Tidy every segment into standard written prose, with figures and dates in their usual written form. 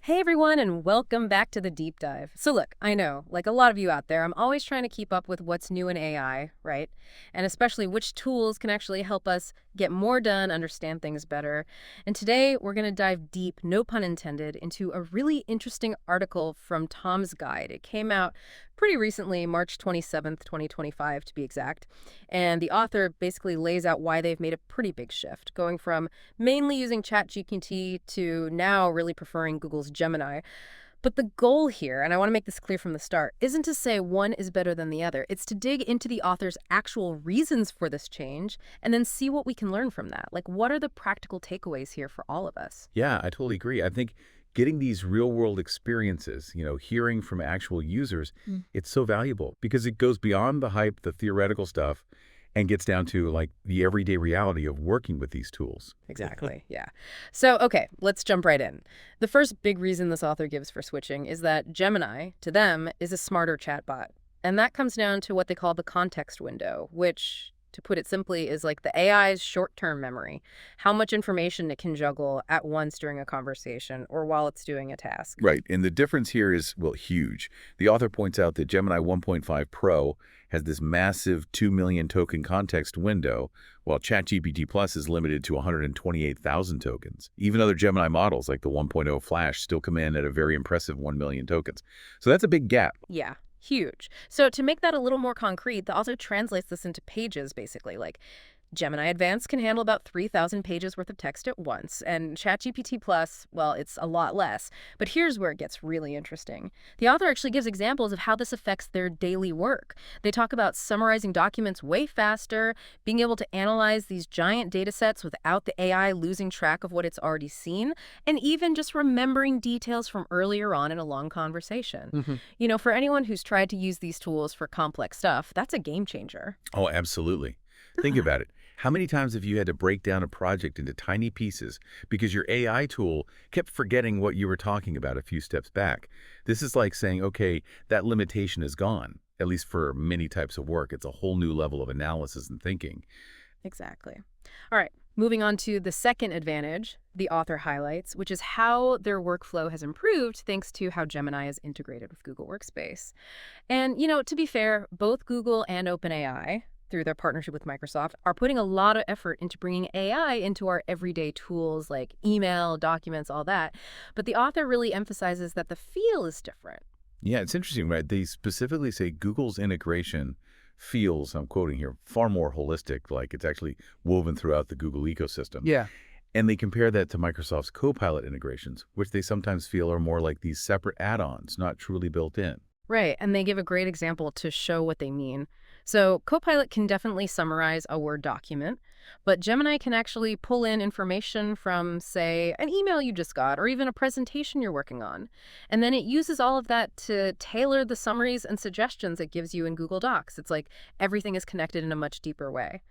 Hey everyone, and welcome back to the deep dive. So, look, I know, like a lot of you out there, I'm always trying to keep up with what's new in AI, right? And especially which tools can actually help us get more done, understand things better. And today, we're going to dive deep, no pun intended, into a really interesting article from Tom's Guide. It came out pretty recently, March 27th, 2025, to be exact. And the author basically lays out why they've made a pretty big shift, going from mainly using ChatGPT to now really preferring Google's Gemini. But the goal here, and I want to make this clear from the start, isn't to say one is better than the other. It's to dig into the author's actual reasons for this change and then see what we can learn from that. Like, what are the practical takeaways here for all of us? Yeah, I totally agree. I think getting these real world experiences, hearing from actual users, it's so valuable because it goes beyond the hype, the theoretical stuff, and gets down to like the everyday reality of working with these tools. Exactly. Yeah. So, okay, let's jump right in. The first big reason this author gives for switching is that Gemini, to them, is a smarter chatbot. And that comes down to what they call the context window, which, to put it simply, is like the AI's short-term memory, how much information it can juggle at once during a conversation or while it's doing a task. Right. And the difference here is, well, huge. The author points out that Gemini 1.5 Pro has this massive 2 million token context window, while ChatGPT Plus is limited to 128,000 tokens. Even other Gemini models like the 1.0 Flash still come in at a very impressive 1 million tokens. So that's a big gap. Yeah, huge. So to make that a little more concrete, the author translates this into pages, basically. Like, Gemini Advanced can handle about 3,000 pages worth of text at once, and ChatGPT Plus, well, it's a lot less. But here's where it gets really interesting. The author actually gives examples of how this affects their daily work. They talk about summarizing documents way faster, being able to analyze these giant data sets without the AI losing track of what it's already seen, and even just remembering details from earlier on in a long conversation. For anyone who's tried to use these tools for complex stuff, that's a game changer. Oh, absolutely. Think about it. How many times have you had to break down a project into tiny pieces because your AI tool kept forgetting what you were talking about a few steps back? This is like saying, okay, that limitation is gone, at least for many types of work. It's a whole new level of analysis and thinking. Exactly. All right, moving on to the second advantage the author highlights, which is how their workflow has improved thanks to how Gemini is integrated with Google Workspace. And, to be fair, both Google and OpenAI, through their partnership with Microsoft, are putting a lot of effort into bringing AI into our everyday tools like email, documents, all that. But the author really emphasizes that the feel is different. Yeah, it's interesting, right? They specifically say Google's integration feels, I'm quoting here, far more holistic, like it's actually woven throughout the Google ecosystem. Yeah. And they compare that to Microsoft's Copilot integrations, which they sometimes feel are more like these separate add-ons, not truly built in. Right, and they give a great example to show what they mean. So Copilot can definitely summarize a Word document, but Gemini can actually pull in information from, say, an email you just got or even a presentation you're working on. And then it uses all of that to tailor the summaries and suggestions it gives you in Google Docs. It's like everything is connected in a much deeper way.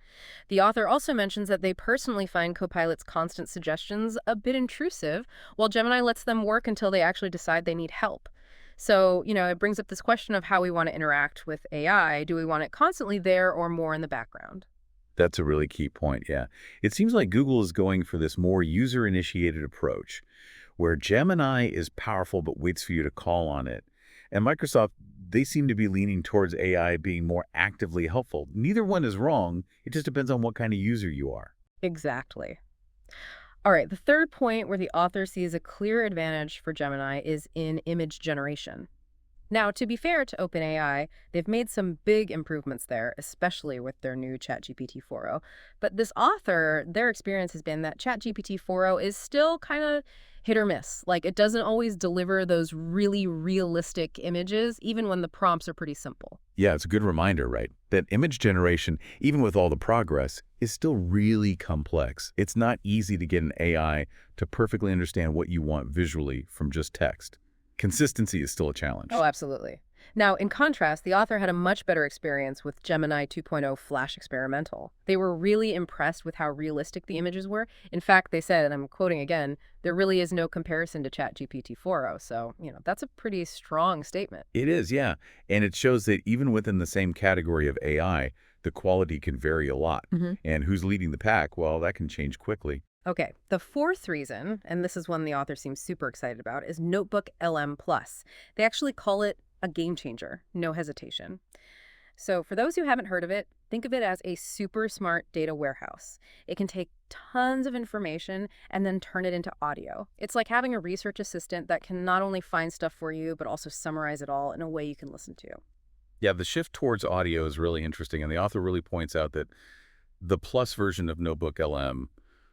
The author also mentions that they personally find Copilot's constant suggestions a bit intrusive, while Gemini lets them work until they actually decide they need help. So, it brings up this question of how we want to interact with AI. Do we want it constantly there or more in the background? That's a really key point, yeah. It seems like Google is going for this more user-initiated approach, where Gemini is powerful but waits for you to call on it. And Microsoft, they seem to be leaning towards AI being more actively helpful. Neither one is wrong. It just depends on what kind of user you are. Exactly. All right, the third point where the author sees a clear advantage for Gemini is in image generation. Now, to be fair to OpenAI, they've made some big improvements there, especially with their new ChatGPT 4.0. But this author, their experience has been that ChatGPT 4.0 is still kind of hit or miss. Like, it doesn't always deliver those really realistic images, even when the prompts are pretty simple. Yeah, it's a good reminder, right? That image generation, even with all the progress, is still really complex. It's not easy to get an AI to perfectly understand what you want visually from just text. Consistency is still a challenge. Oh, absolutely. Now, in contrast, the author had a much better experience with Gemini 2.0 Flash Experimental. They were really impressed with how realistic the images were. In fact, they said, and I'm quoting again, there really is no comparison to ChatGPT 4.0. So, that's a pretty strong statement. It is, yeah. And it shows that even within the same category of AI, the quality can vary a lot. And who's leading the pack? Well, that can change quickly. Okay, the fourth reason, and this is one the author seems super excited about, is NotebookLM Plus. They actually call it a game changer, no hesitation. So, for those who haven't heard of it, think of it as a super smart data warehouse. It can take tons of information and then turn it into audio. It's like having a research assistant that can not only find stuff for you, but also summarize it all in a way you can listen to. Yeah, the shift towards audio is really interesting, and the author really points out that the plus version of Notebook LM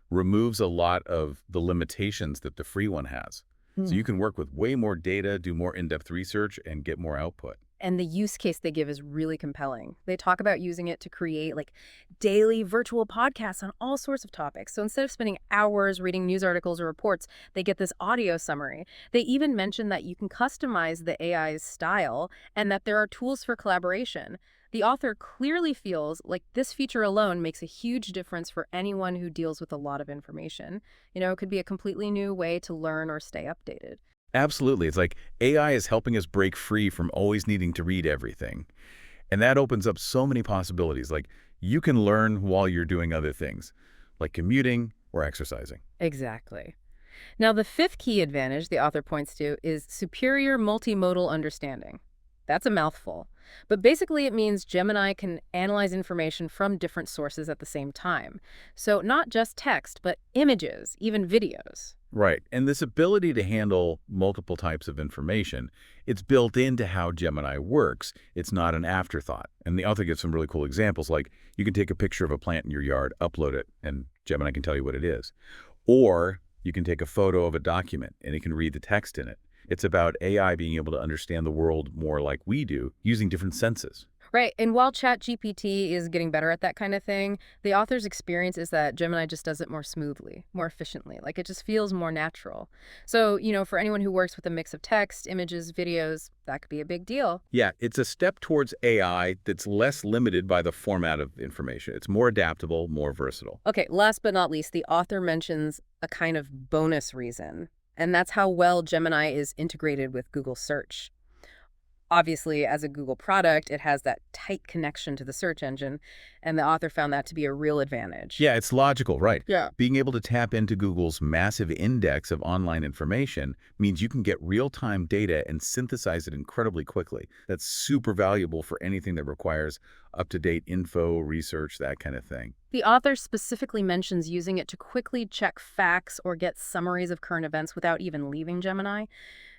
removes a lot of the limitations that the free one has. So Hmm. you can work with way more data, do more in-depth research, and get more output. And the use case they give is really compelling. They talk about using it to create like daily virtual podcasts on all sorts of topics. So instead of spending hours reading news articles or reports, they get this audio summary. They even mention that you can customize the AI's style and that there are tools for collaboration. The author clearly feels like this feature alone makes a huge difference for anyone who deals with a lot of information. It could be a completely new way to learn or stay updated. Absolutely. It's like AI is helping us break free from always needing to read everything. And that opens up so many possibilities. Like you can learn while you're doing other things, like commuting or exercising. Exactly. Now, the fifth key advantage the author points to is superior multimodal understanding. That's a mouthful. But basically, it means Gemini can analyze information from different sources at the same time. So, not just text, but images, even videos. Right. And this ability to handle multiple types of information, it's built into how Gemini works. It's not an afterthought. And the author gives some really cool examples, like you can take a picture of a plant in your yard, upload it, and Gemini can tell you what it is. Or you can take a photo of a document and it can read the text in it. It's about AI being able to understand the world more like we do, using different senses. Right. And while ChatGPT is getting better at that kind of thing, the author's experience is that Gemini just does it more smoothly, more efficiently. Like it just feels more natural. So, for anyone who works with a mix of text, images, videos, that could be a big deal. Yeah, it's a step towards AI that's less limited by the format of information. It's more adaptable, more versatile. Okay, last but not least, the author mentions a kind of bonus reason, and that's how well Gemini is integrated with Google Search. Obviously, as a Google product, it has that tight connection to the search engine, and the author found that to be a real advantage. Yeah, it's logical, right? Yeah. Being able to tap into Google's massive index of online information means you can get real-time data and synthesize it incredibly quickly. That's super valuable for anything that requires up-to-date info, research, that kind of thing. The author specifically mentions using it to quickly check facts or get summaries of current events without even leaving Gemini.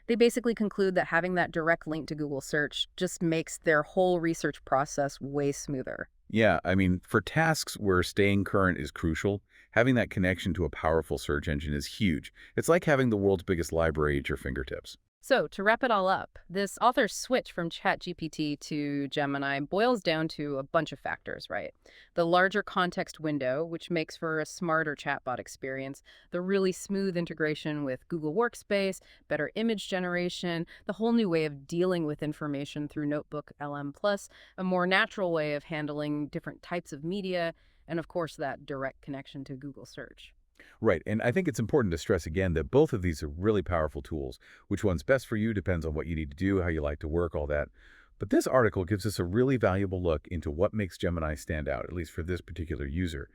They basically conclude that having that direct link to Google search just makes their whole research process way smoother. Yeah, I mean, for tasks where staying current is crucial, having that connection to a powerful search engine is huge. It's like having the world's biggest library at your fingertips. So, to wrap it all up, this author's switch from ChatGPT to Gemini boils down to a bunch of factors, right? The larger context window, which makes for a smarter chatbot experience, the really smooth integration with Google Workspace, better image generation, the whole new way of dealing with information through Notebook LM Plus, a more natural way of handling different types of media, and of course, that direct connection to Google search. Right, and I think it's important to stress again that both of these are really powerful tools. Which one's best for you depends on what you need to do, how you like to work, all that. But this article gives us a really valuable look into what makes Gemini stand out, at least for this particular user.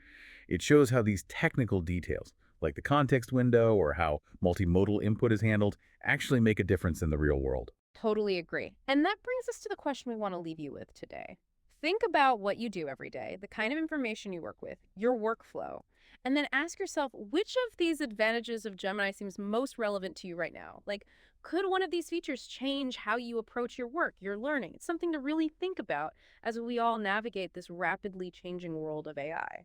It shows how these technical details, like the context window or how multimodal input is handled, actually make a difference in the real world. Totally agree. And that brings us to the question we want to leave you with today. Think about what you do every day, the kind of information you work with, your workflow, and then ask yourself which of these advantages of Gemini seems most relevant to you right now? Like, could one of these features change how you approach your work, your learning? It's something to really think about as we all navigate this rapidly changing world of AI.